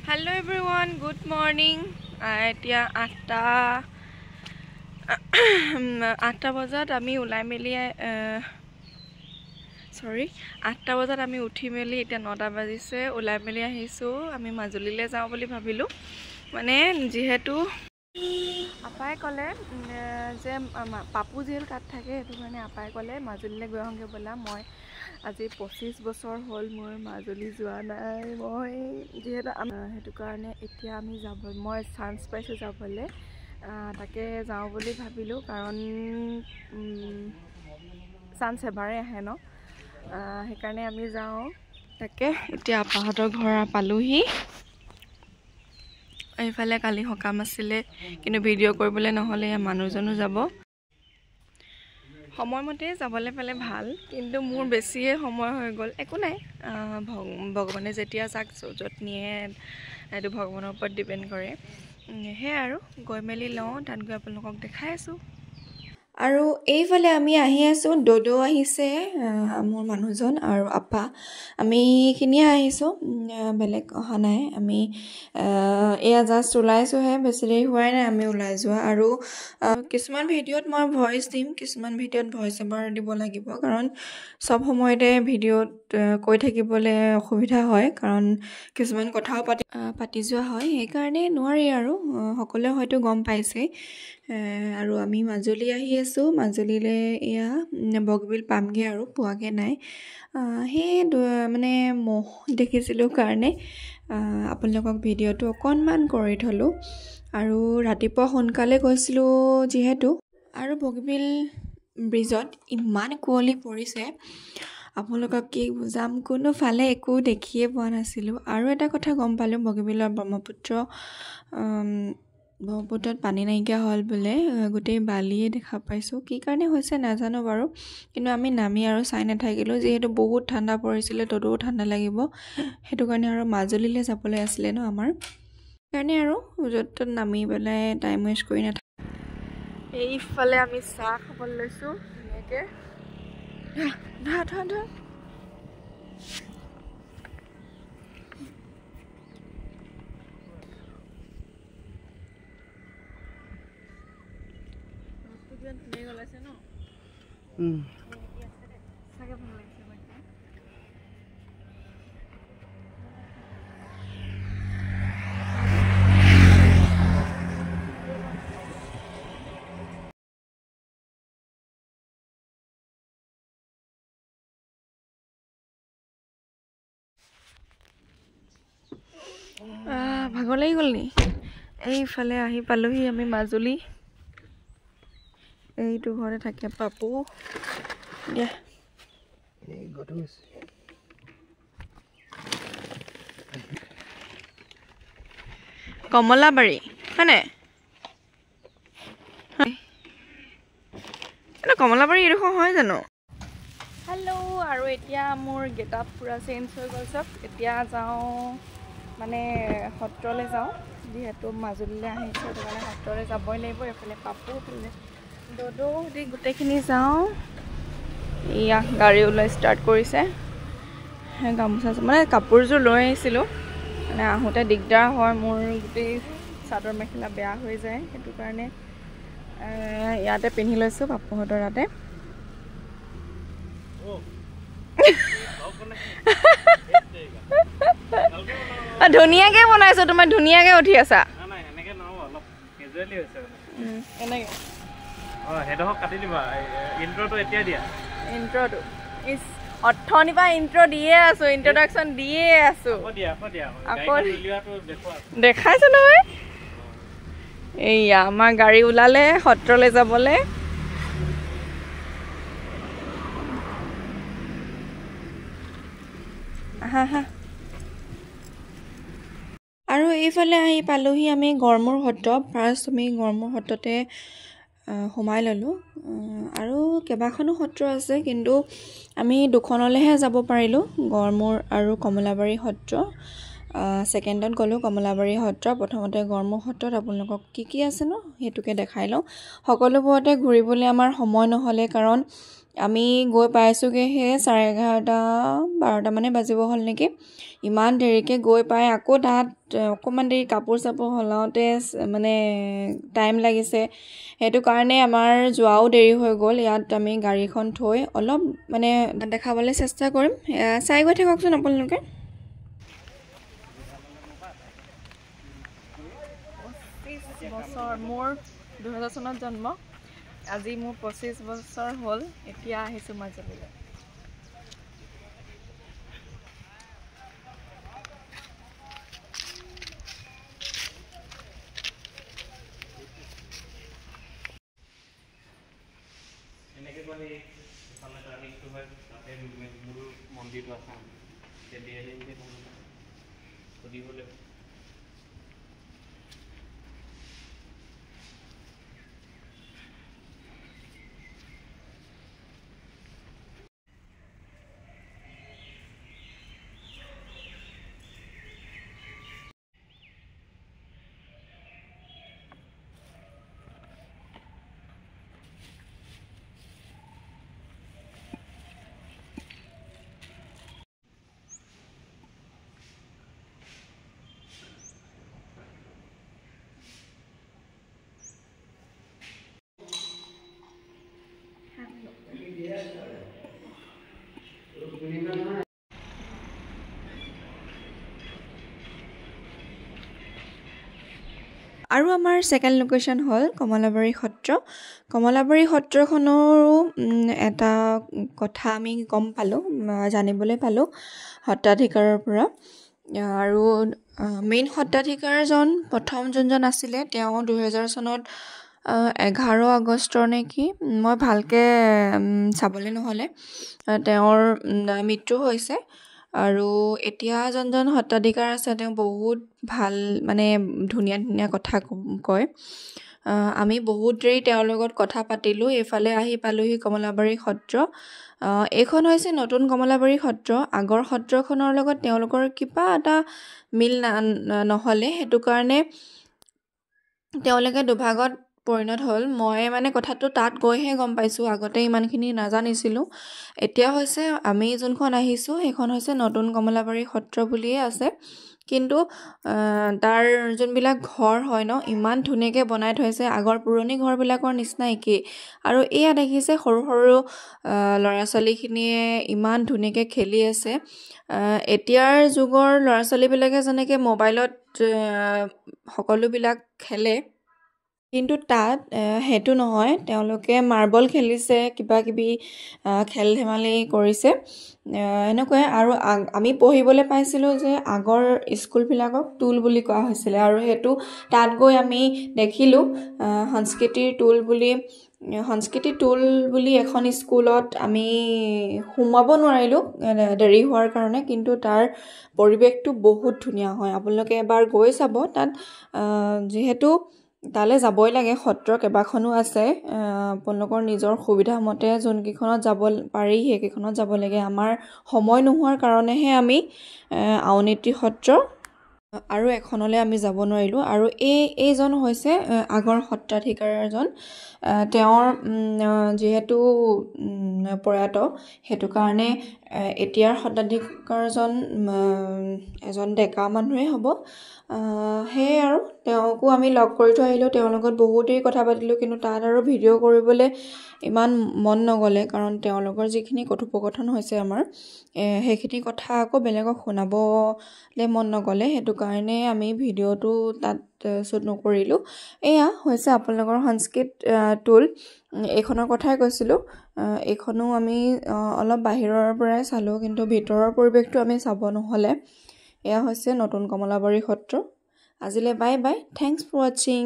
Hello everyone, good morning. এতিয়া 8টা বজাত আমি ওলাই মেলি আঠটা বজাত আমি উঠি মেলি এতিয়া 9টা বাজিছে ওলাই মেলি আহিছো আমি মাজুলীলৈ যাওঁ বুলি ভাবিলো মানে যেহেতু আপাই ক'লে যে পাপু যিহেতু তাত থাকে সেইটো কাৰণে আপাই ক'লে মাজুলীলৈ গৈ আহোঁগৈ ব'লা মই আজি 25 বছৰ হ'ল মোৰ মাজুলী যোৱা নাই মই যেহেতু সেইটো কাৰণে এতিয়া আমি যাব মই চান্স পাইছোঁ যাবলৈ তাকে যাওঁ বুলি ভাবিলোঁ কাৰণ চান্স এবাৰে আহে ন সেইকাৰণে আমি যাওঁ তাকে এতিয়া আপাহঁতৰ ঘৰ পালোহি এইফালে কালি সকাম আছিলে কিন্তু ভিডিঅ' কৰিবলৈ নহ'লে মানুহজনো যাব সময়মতে যাবলৈ পালে ভাল কিন্তু মোৰ বেছিয়ে সময় হৈ গ'ল একো নাই ভগৱানে যেতিয়া যাক য'ত নিয়ে এইটো ভগৱানৰ ওপৰত ডিপেণ্ড কৰে সেয়াই আৰু গৈ মেলি লওঁ তাত গৈ আপোনালোকক দেখাই আছোঁ আৰু এইফালে আমি আহি আছোঁ ডডো আহিছে মোৰ মানুহজন আৰু আপা আমি এইখিনিয়ে আহিছোঁ বেলেগ অহা নাই আমি এয়া জাষ্ট ওলাইছোঁহে বেছি দেৰি হোৱাই নাই আমি ওলাই যোৱা আৰু কিছুমান ভিডিঅ'ত মই ভইচ দিম কিছুমান ভিডিঅ'ত ভইচ অভাৰ দিব লাগিব কাৰণ চব সময়তে ভিডিঅ'ত কৈ থাকিবলৈ অসুবিধা হয় কাৰণ কিছুমান কথাও পাতি যোৱা হয় সেইকাৰণে নোৱাৰি আৰু সকলোৱে হয়তো গম পাইছেই আৰু আমি মাজুলী আহি আছোঁ মাজুলীলৈ এয়া বগীবিল পামগৈ আৰু পোৱাগৈ নাই সেই মানে মহ দেখিছিলোঁ কাৰণে আপোনালোকক ভিডিঅ'টো অকণমান কৰি থলোঁ আৰু ৰাতিপুৱা সোনকালে গৈছিলোঁ যিহেতু আৰু বগীবিল ব্ৰিজত ইমান কুঁৱলী পৰিছে আপোনালোকক কি বুজাম কোনোফালে একো দেখিয়ে পোৱা নাছিলোঁ আৰু এটা কথা গম পালোঁ বগীবিলৰ ব্ৰহ্মপুত্ৰত পানী নাইকিয়া হ'ল বোলে গোটেই বালিয়ে দেখা পাইছোঁ কি কাৰণে হৈছে নাজানো বাৰু কিন্তু আমি নামি আৰু চাই নাথাকিলোঁ যিহেতু বহুত ঠাণ্ডা পৰিছিলে তদও ঠাণ্ডা লাগিব সেইটো কাৰণে আৰু মাজুলীলৈ যাবলৈ আছিলে ন আমাৰ সেইকাৰণে আৰু য'ত ত'ত নামি পেলাই টাইম ৱেষ্ট কৰি নাথাকিলোঁ এইফালে আমি চাহ খাবলৈ লৈছোঁ ধুনীয়াকৈ গলাইছে ন চাগে ভাল লাগিছে ভাগৰ লাগি গ'ল নি এইফালে আহি পালোহি আমি মাজুলী এইটো ঘৰতে থাকে পাপু দিয়া কমলাবাৰী হয়নে এইটো কমলাবাৰী এইডোখৰ হয় জানো হেল্ল' আৰু এতিয়া মোৰ গেট আপ পূৰা চেঞ্জ হৈ গ'ল চব এতিয়া যাওঁ মানে সত্ৰলৈ যাওঁ যিহেতু মাজুলীলৈ আহিছোঁ সেইটো কাৰণে সত্ৰলৈ যাবই লাগিব এইফালে পাপু এইফালে ডডো গোটেইখিনি যাওঁ এয়া গাড়ী ওলাই ষ্টাৰ্ট কৰিছে গামোচা মানে কাপোৰযোৰ লৈ আহিছিলোঁ মানে আহোঁতে দিগদাৰ হয় মোৰ গোটেই চাদৰ মেখেলা বেয়া হৈ যায় সেইটো কাৰণে ইয়াতে পিন্ধি লৈছোঁ পাপুহঁতৰ তাতে ধুনীয়াকে বনাইছো তুমি ধুনীয়াকে উঠি আছা অথনিপা ইন্ট্ৰ দিয়ে আছো ইন্ট্ৰডাকশ্যন দিয়ে আছো দেখাইছো নহয় এইয়া আমাৰ গাড়ী ওলালে সত্ৰলৈ যাবলৈ আৰু এইফালে আহি পালোহি আমি গড়মূৰ সত্ৰ ফাৰ্ষ্ট আমি গড়মূৰ সত্ৰতে সোমাই ল'লোঁ আৰু কেইবাখনো সত্ৰ আছে কিন্তু আমি দুখনলৈহে যাব পাৰিলোঁ গড়মূৰ আৰু কমলাবাৰী সত্ৰ ছেকেণ্ডত গ'লোঁ কমলাবাৰী সত্ৰ প্ৰথমতে গড়মূৰ সত্ৰত আপোনালোকক কি আছে ন সেইটোকে দেখাই লওঁ সকলোবোৰতে ঘূৰিবলৈ আমাৰ সময় নহ'লে কাৰণ আমি গৈ পাইছোঁগৈ সেই 11:30-12টা মানে বাজিব হ'ল নেকি। ইমান দেৰিকৈ গৈ পাই আকৌ তাত অকণমান দেৰি কাপোৰ চাপোৰ সলাওঁতে মানে টাইম লাগিছে। সেইটো কাৰণে আমাৰ যোৱাও দেৰি হৈ গ'ল। ইয়াত আমি গাড়ীখন থৈ অলপ মানে দেখাবলৈ চেষ্টা কৰিম, চাই গৈ থাককচোন আপোনালোকে। 25 বছৰ, মোৰ 2000 চনত জন্ম, আজি মোৰ 25 বছৰ হ'ল, এতিয়া আহিছোঁ মাজুলীলৈ। মন্দিৰটো আছে সুধিবলৈ আৰু আমাৰ ছেকেণ্ড লোকেশ্যন হ'ল কমলাবাৰী সত্ৰ। কমলাবাৰী সত্ৰখনৰো এটা কথা আমি গম পালোঁ, জানিবলৈ পালোঁ সত্ৰাধিকাৰৰ পৰা। আৰু মেইন সত্ৰাধিকাৰজন প্ৰথম যোনজন আছিলে তেওঁ 2000 চনত 11 আগষ্টৰ নেকি, মই ভালকৈ চাবলৈ নহ'লে, তেওঁৰ মৃত্যু হৈছে। আৰু এতিয়া যোনজন সত্ৰাধিকাৰ আছে তেওঁ বহুত ভাল মানে ধুনীয়া ধুনীয়া কথা কয়। আমি বহুত দেৰি তেওঁৰ লগত কথা পাতিলোঁ। এইফালে আহি পালোঁহি কমলাবাৰী সত্ৰ। এইখন হৈছে নতুন কমলাবাৰী সত্ৰ। আগৰ সত্ৰখনৰ লগত তেওঁলোকৰ কিবা এটা মিল নহ'লে, সেইটো কাৰণে তেওঁলোকে দুভাগত পৰিণত হ'ল। মই মানে কথাটো তাত গৈহে গম পাইছোঁ, আগতে ইমানখিনি নাজানিছিলোঁ। এতিয়া হৈছে আমি যোনখন আহিছোঁ সেইখন হৈছে নতুন কমলাবাৰী সত্ৰ বুলিয়ে আছে, কিন্তু তাৰ যোনবিলাক ঘৰ হয় ন, ইমান ধুনীয়াকৈ বনাই থৈছে, আগৰ পুৰণি ঘৰবিলাকৰ নিচিনা একেই। আৰু এয়া দেখিছে সৰু সৰু ল'ৰা ছোৱালীখিনিয়ে ইমান ধুনীয়াকৈ খেলি আছে। এতিয়াৰ যুগৰ ল'ৰা ছোৱালীবিলাকে যেনেকৈ মোবাইলত সকলোবিলাক খেলে, কিন্তু তাত সেইটো নহয়, তেওঁলোকে মাৰ্বল খেলিছে, কিবা কিবি খেল ধেমালি কৰিছে এনেকুৱাই। আৰু আমি পঢ়িবলৈ পাইছিলোঁ যে আগৰ স্কুলবিলাকক টোল বুলি কোৱা হৈছিলে, আৰু সেইটো তাত গৈ আমি দেখিলোঁ সংস্কৃতিৰ টোল বুলি এখন স্কুলত আমি সোমাব নোৱাৰিলোঁ দেৰি হোৱাৰ কাৰণে, কিন্তু তাৰ পৰিৱেশটো বহুত ধুনীয়া হয়। আপোনালোকে এবাৰ গৈ চাব তাত, যিহেতু তালৈ যাবই লাগে, সত্ৰ কেইবাখনো আছে, আপোনালোকৰ নিজৰ সুবিধা মতে যোনকেইখনত যাব পাৰি সেইকেইখনত যাব লাগে। আমাৰ সময় নোহোৱাৰ কাৰণেহে আমি আউনীআটী সত্ৰ আৰু এখনলৈ আমি যাব নোৱাৰিলোঁ। আৰু এইজন হৈছে আগৰ সত্ৰাধিকাৰজন। তেওঁৰ যিহেতু প্ৰয়াত, সেইটো কাৰণে এতিয়াৰ সত্ৰাধিকাৰজন এজন ডেকা মানুহেই হ'ব। সেয়ে আৰু তেওঁকো আমি লগ কৰি থৈ আহিলোঁ, তেওঁৰ লগত বহুত দেৰি কথা পাতিলোঁ, কিন্তু তাত আৰু ভিডিঅ' কৰিবলৈ ইমান মন নগ'লে, কাৰণ তেওঁলোকৰ যিখিনি কথোপকথন হৈছে আমাৰ সেইখিনি কথা আকৌ বেলেগক শুনাবলৈ মন নগ'লে, সেইটো কাৰণে আমি ভিডিঅ'টো তাত শ্বুট নকৰিলোঁ। এয়া হৈছে আপোনালোকৰ সংস্কৃত টোল, এইখনৰ কথাই কৈছিলোঁ। এইখনো আমি অলপ বাহিৰৰ পৰাই চালোঁ, কিন্তু ভিতৰৰ পৰিৱেশটো আমি চাব নহ'লে। এয়া হৈছে নতুন কমলাবাৰী সত্ৰ। আজিলৈ বাই বাই, থেংকছ ফৰ ৱাচিং।